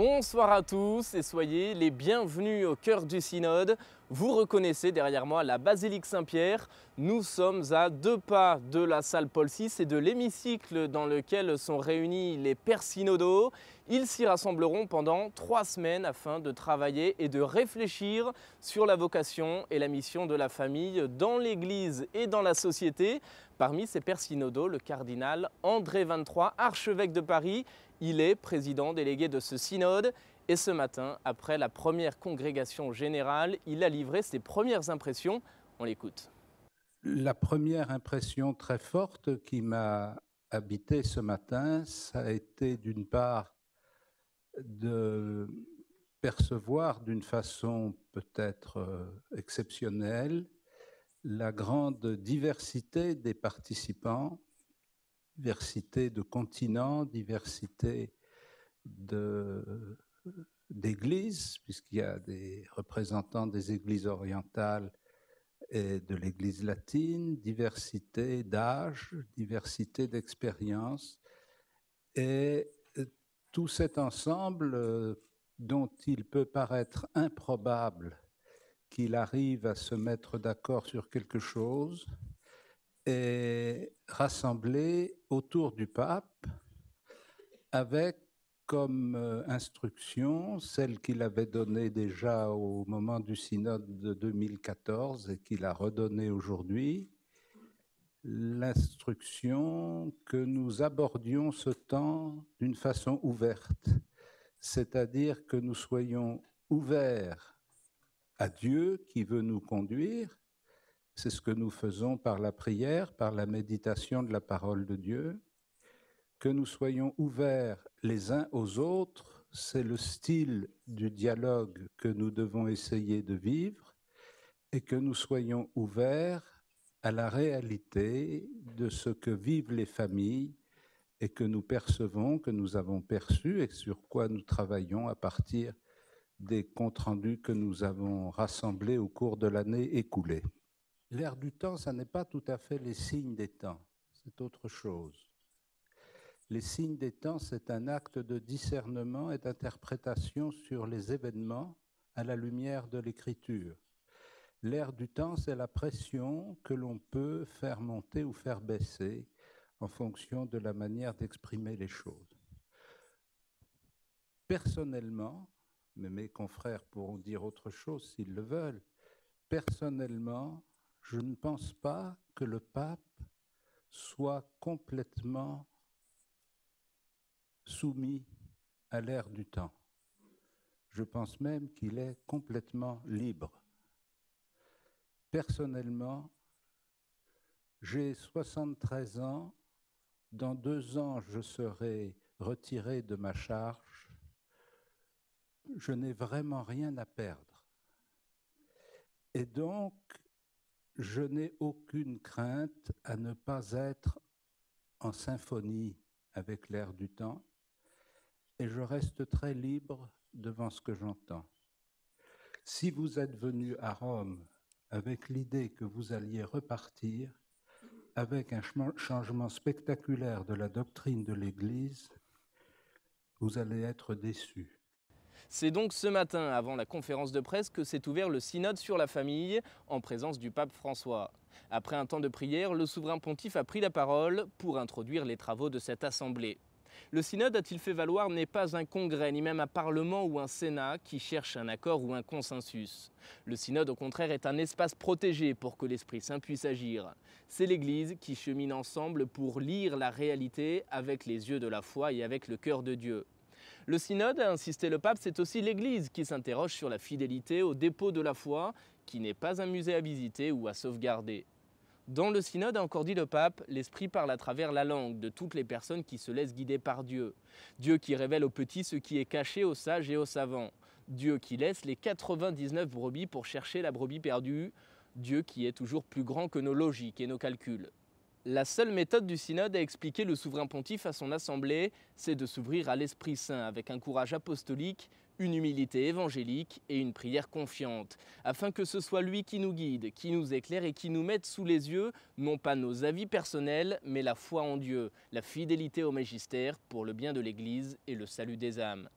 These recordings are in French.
Bonsoir à tous et soyez les bienvenus au cœur du synode. Vous reconnaissez derrière moi la basilique Saint-Pierre. Nous sommes à 2 pas de la salle Paul VI et de l'hémicycle dans lequel sont réunis les pères synodaux. Ils s'y rassembleront pendant 3 semaines afin de travailler et de réfléchir sur la vocation et la mission de la famille dans l'Église et dans la société. Parmi ces pères synodaux, le cardinal André XXIII, archevêque de Paris, il est président délégué de ce synode et ce matin, après la première congrégation générale, il a livré ses premières impressions. On l'écoute. La première impression très forte qui m'a habité ce matin, ça a été d'une part de percevoir d'une façon peut-être exceptionnelle la grande diversité des participants, diversité de continents, diversité d'églises, puisqu'il y a des représentants des églises orientales et de l'Église latine, diversité d'âge, diversité d'expérience, et tout cet ensemble dont il peut paraître improbable qu'il arrive à se mettre d'accord sur quelque chose, est rassemblé autour du pape avec comme instruction, celle qu'il avait donnée déjà au moment du synode de 2014 et qu'il a redonnée aujourd'hui, l'instruction que nous abordions ce temps d'une façon ouverte, c'est-à-dire que nous soyons ouverts à Dieu qui veut nous conduire. C'est ce que nous faisons par la prière, par la méditation de la parole de Dieu. Que nous soyons ouverts les uns aux autres, c'est le style du dialogue que nous devons essayer de vivre, et que nous soyons ouverts à la réalité de ce que vivent les familles et que nous percevons, que nous avons perçu et sur quoi nous travaillons à partir des comptes rendus que nous avons rassemblés au cours de l'année écoulée. L'ère du temps, ça n'est pas tout à fait les signes des temps, c'est autre chose. Les signes des temps, c'est un acte de discernement et d'interprétation sur les événements à la lumière de l'écriture. L'ère du temps, c'est la pression que l'on peut faire monter ou faire baisser en fonction de la manière d'exprimer les choses. Personnellement, mais mes confrères pourront dire autre chose s'ils le veulent, personnellement, je ne pense pas que le pape soit complètement soumis à l'ère du temps. Je pense même qu'il est complètement libre. Personnellement, j'ai 73 ans. Dans 2 ans, je serai retiré de ma charge. Je n'ai vraiment rien à perdre. Et donc, je n'ai aucune crainte à ne pas être en symphonie avec l'ère du temps. Et je reste très libre devant ce que j'entends. Si vous êtes venu à Rome avec l'idée que vous alliez repartir avec un changement spectaculaire de la doctrine de l'Église, vous allez être déçus. C'est donc ce matin, avant la conférence de presse, que s'est ouvert le synode sur la famille, en présence du pape François. Après un temps de prière, le souverain pontife a pris la parole pour introduire les travaux de cette assemblée. Le synode, a-t-il fait valoir, n'est pas un congrès, ni même un parlement ou un sénat qui cherche un accord ou un consensus. Le synode, au contraire, est un espace protégé pour que l'Esprit Saint puisse agir. C'est l'Église qui chemine ensemble pour lire la réalité avec les yeux de la foi et avec le cœur de Dieu. Le synode, a insisté le pape, c'est aussi l'Église qui s'interroge sur la fidélité au dépôt de la foi, qui n'est pas un musée à visiter ou à sauvegarder. Dans le synode, a encore dit le pape, l'Esprit parle à travers la langue de toutes les personnes qui se laissent guider par Dieu. Dieu qui révèle aux petits ce qui est caché aux sages et aux savants. Dieu qui laisse les 99 brebis pour chercher la brebis perdue. Dieu qui est toujours plus grand que nos logiques et nos calculs. La seule méthode du synode à expliquer le souverain pontife à son assemblée, c'est de s'ouvrir à l'Esprit Saint avec un courage apostolique, une humilité évangélique et une prière confiante, afin que ce soit lui qui nous guide, qui nous éclaire et qui nous mette sous les yeux, non pas nos avis personnels, mais la foi en Dieu, la fidélité au magistère pour le bien de l'Église et le salut des âmes.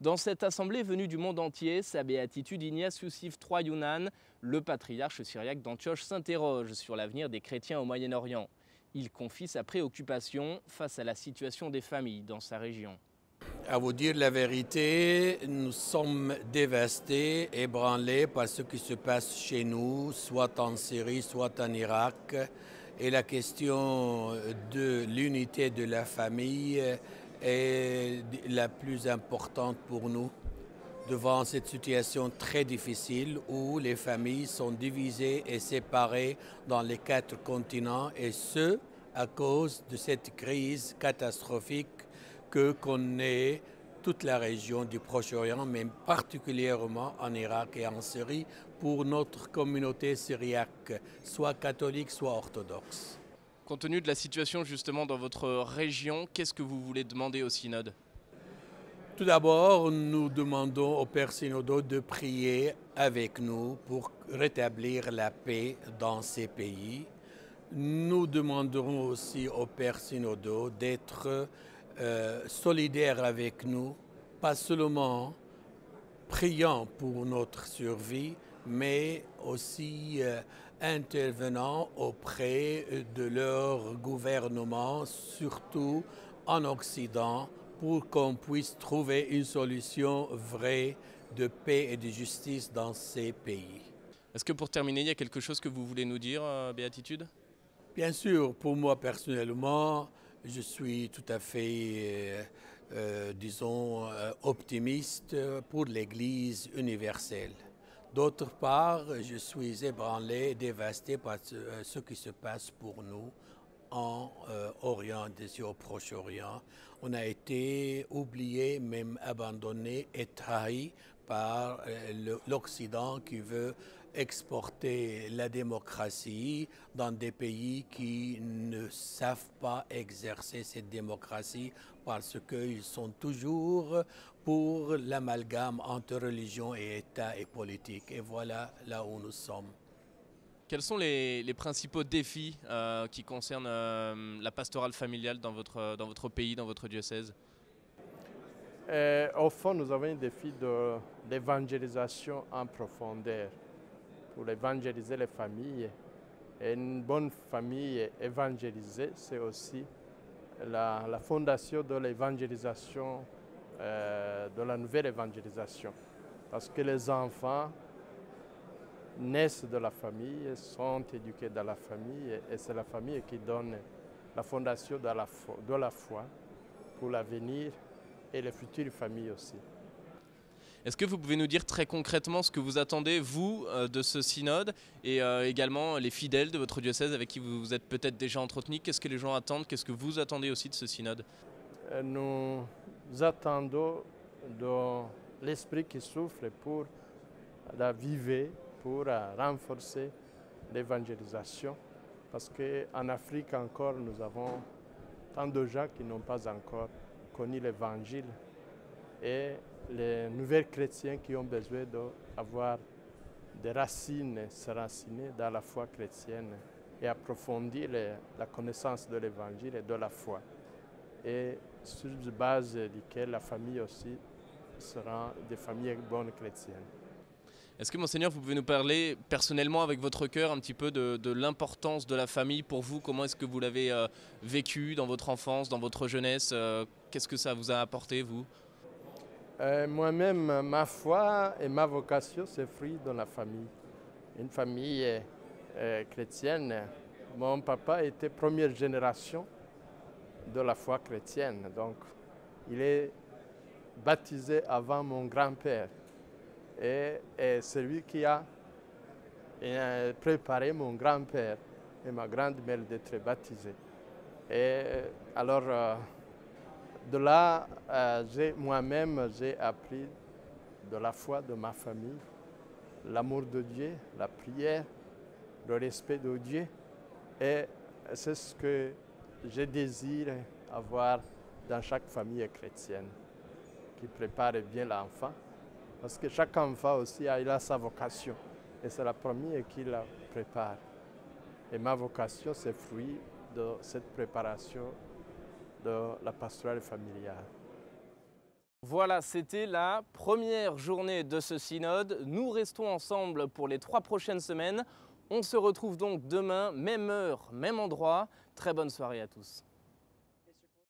Dans cette assemblée venue du monde entier, sa béatitude Ignace Youssif III Younan, le patriarche syriaque d'Antioche, s'interroge sur l'avenir des chrétiens au Moyen-Orient. Il confie sa préoccupation face à la situation des familles dans sa région. À vous dire la vérité, nous sommes dévastés, ébranlés par ce qui se passe chez nous, soit en Syrie, soit en Irak. Et la question de l'unité de la famille est la plus importante pour nous devant cette situation très difficile où les familles sont divisées et séparées dans les 4 continents, et ce, à cause de cette crise catastrophique que connaît toute la région du Proche-Orient, mais particulièrement en Irak et en Syrie, pour notre communauté syriaque, soit catholique, soit orthodoxe. Compte tenu de la situation justement dans votre région, qu'est-ce que vous voulez demander au synode ? Tout d'abord, nous demandons au Père synodaux de prier avec nous pour rétablir la paix dans ces pays. Nous demanderons aussi au Père synodaux d'être solidaires avec nous, pas seulement priant pour notre survie, mais aussi intervenant auprès de leur gouvernement, surtout en Occident, pour qu'on puisse trouver une solution vraie de paix et de justice dans ces pays. Est-ce que pour terminer, il y a quelque chose que vous voulez nous dire, Béatitude ? Bien sûr, pour moi personnellement, je suis tout à fait, disons, optimiste pour l'Église universelle. D'autre part, je suis ébranlé, dévasté par ce qui se passe pour nous en Orient, au Proche-Orient. On a été oublié, même abandonné et trahi par l'Occident qui veut exporter la démocratie dans des pays qui ne savent pas exercer cette démocratie parce qu'ils sont toujours pour l'amalgame entre religion et État et politique. Et voilà là où nous sommes. Quels sont les principaux défis qui concernent la pastorale familiale dans votre pays, dans votre diocèse ? Au fond, nous avons un défi d'évangélisation en profondeur pour évangéliser les familles. Et une bonne famille évangélisée, c'est aussi la fondation de l'évangélisation, de la nouvelle évangélisation. Parce que les enfants naissent de la famille, sont éduqués dans la famille, et c'est la famille qui donne la fondation de la foi pour l'avenir et les futures familles aussi. Est-ce que vous pouvez nous dire très concrètement ce que vous attendez, vous, de ce synode, et également les fidèles de votre diocèse avec qui vous êtes peut-être déjà entretenu? Qu'est-ce que les gens attendent? Qu'est-ce que vous attendez aussi de ce synode? Nous attendons de l'esprit qui souffle pour la vivre, pour renforcer l'évangélisation. Parce qu'en Afrique encore, nous avons tant de gens qui n'ont pas encore connu l'évangile. Et les nouveaux chrétiens qui ont besoin d'avoir des racines, s'enraciner dans la foi chrétienne et approfondir la connaissance de l'évangile et de la foi. Et sur la base duquel la famille aussi sera des familles bonnes chrétiennes. Est-ce que, Monseigneur, vous pouvez nous parler personnellement avec votre cœur un petit peu de l'importance de la famille pour vous? Comment est-ce que vous l'avez vécu dans votre enfance, dans votre jeunesse? Qu'est-ce que ça vous a apporté, vous? Moi-même, ma foi et ma vocation, c'est fruit de la famille. Une famille chrétienne. Mon papa était première génération de la foi chrétienne. Donc, il est baptisé avant mon grand-père. Et c'est lui qui a préparé mon grand-père et ma grand-mère d'être baptisés. Et alors, de là, moi-même, j'ai appris de la foi de ma famille, l'amour de Dieu, la prière, le respect de Dieu. Et c'est ce que je désire avoir dans chaque famille chrétienne, qui prépare bien l'enfant. Parce que chaque enfant aussi il a sa vocation. Et c'est la première qui la prépare. Et ma vocation, c'est fruit de cette préparation de la pastorale familiale. Voilà, c'était la première journée de ce synode. Nous restons ensemble pour les 3 prochaines semaines. On se retrouve donc demain, même heure, même endroit. Très bonne soirée à tous.